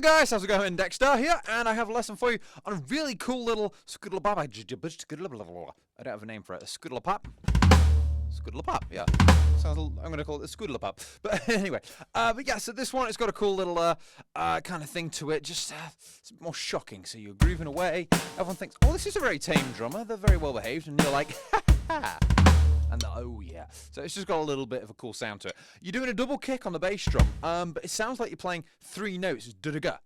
guys, how's it going? Dexter here, and I have a lesson for you on a really cool little Skiddle-Pop. I don't have a name for it. A Skiddle-Pop. Skiddle-Pop, yeah. I'm going to call it a Skiddle-Pop. But anyway, but yeah, so this one, it's got a cool little kind of thing to it. Just it's a bit more shocking. So you're grooving away. Everyone thinks, oh, this is a very tame drummer. They're very well behaved. And you're like, ha ha. And oh yeah, so it's just got a little bit of a cool sound to it. You're doing a double kick on the bass drum, but it sounds like you're playing 3 notes. It's da-da-ga.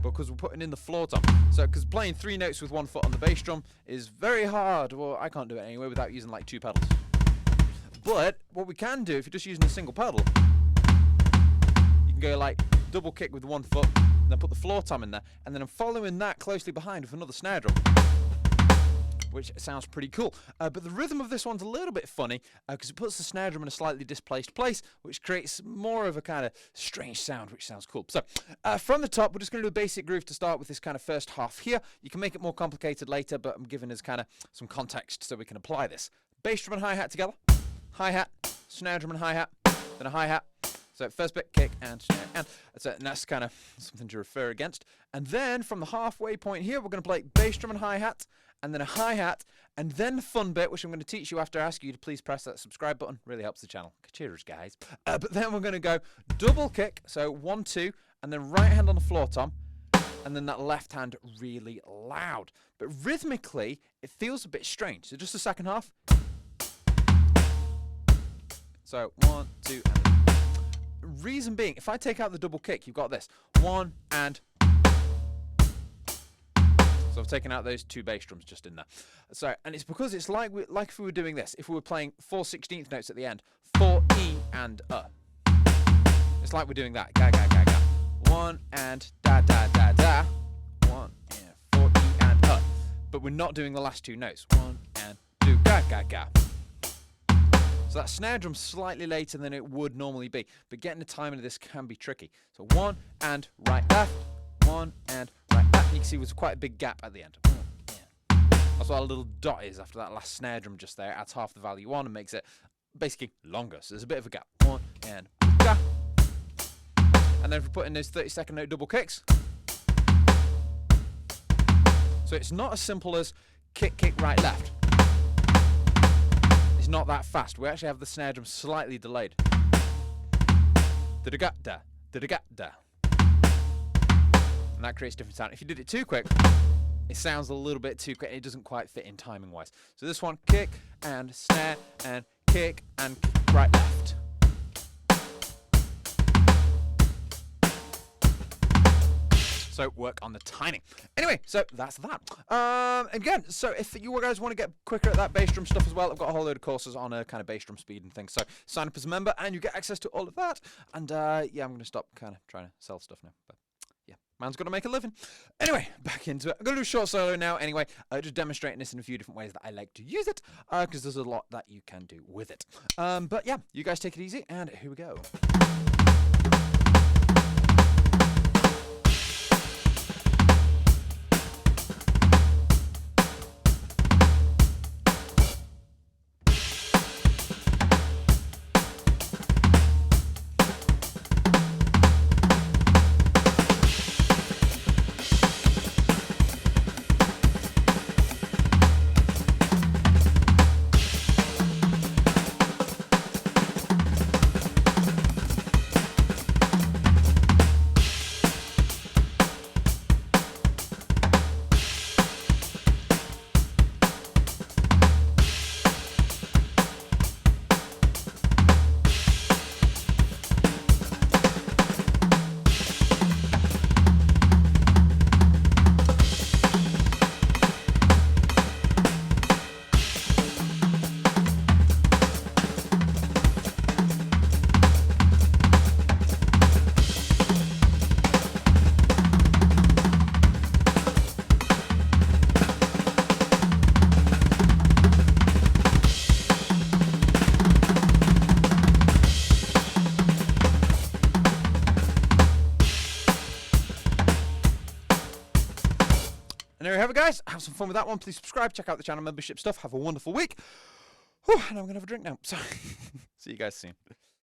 Because we're putting in the floor tom. So, because playing 3 notes with 1 foot on the bass drum is very hard. Well, I can't do it anyway without using like 2 pedals. But what we can do if you're just using a single pedal, you can go like double kick with 1 foot, then put the floor tom in there, and then I'm following that closely behind with another snare drum, which sounds pretty cool. But the rhythm of this one's a little bit funny because it puts the snare drum in a slightly displaced place, which creates more of a kind of strange sound, which sounds cool. So from the top, we're just going to do a basic groove to start with this kind of first half here. You can make it more complicated later, but I'm giving us kind of some context so we can apply this. Bass drum and hi-hat together. Hi-hat, snare drum and hi-hat, then a hi-hat. So first bit, kick and snare, and that's kind of something to refer against. And then from the halfway point here, we're going to play bass drum and hi-hat, and then a hi-hat, and then the fun bit, which I'm going to teach you after I ask you to please press that subscribe button. Really helps the channel. Cheers, guys. But then we're going to go double kick, so 1, 2, and then right hand on the floor tom, and then that left hand really loud. But rhythmically, it feels a bit strange. So just the second half. So 1, 2, and reason being, if I take out the double kick, you've got this 1 and. So I've taken out those 2 bass drums just in there. So, and it's because it's like if we were doing this, if we were playing 4/16 notes at the end, 4 E and It's like we're doing that. Ga ga ga ga. 1 and da da da da. 1 and 4 E and But we're not doing the last 2 notes. 1 and 2 ga ga ga. So that snare drum's slightly later than it would normally be, but getting the timing of this can be tricky. So 1 and right left, 1 and right left. And you can see there's quite a big gap at the end. That's what a little dot is after that last snare drum just there. It adds half the value on and makes it basically longer. So there's a bit of a gap. 1 and ga. And then if we put in those 30-second note double kicks. So it's not as simple as kick, kick, right, left. It's not that fast. We actually have the snare drum slightly delayed. Da-da-ga-da, da-da-ga-da. And that creates different sound. If you did it too quick, it sounds a little bit too quick. It doesn't quite fit in timing-wise. So this one, kick and snare and kick and kick, right, left. So work on the timing. Anyway, so that's that. Again, so if you guys want to get quicker at that bass drum stuff as well, I've got a whole load of courses on a kind of bass drum speed and things. So sign up as a member and you get access to all of that. And yeah, I'm going to stop kind of trying to sell stuff now. But yeah, man's got to make a living. Anyway, back into it. I'm going to do a short solo now anyway, just demonstrating this in a few different ways that I like to use it, because there's a lot that you can do with it. But yeah, you guys take it easy, and here we go. And there you have it, guys. Have some fun with that one. Please subscribe, check out the channel membership stuff. Have a wonderful week. Whew, and I'm going to have a drink now. So, see you guys soon.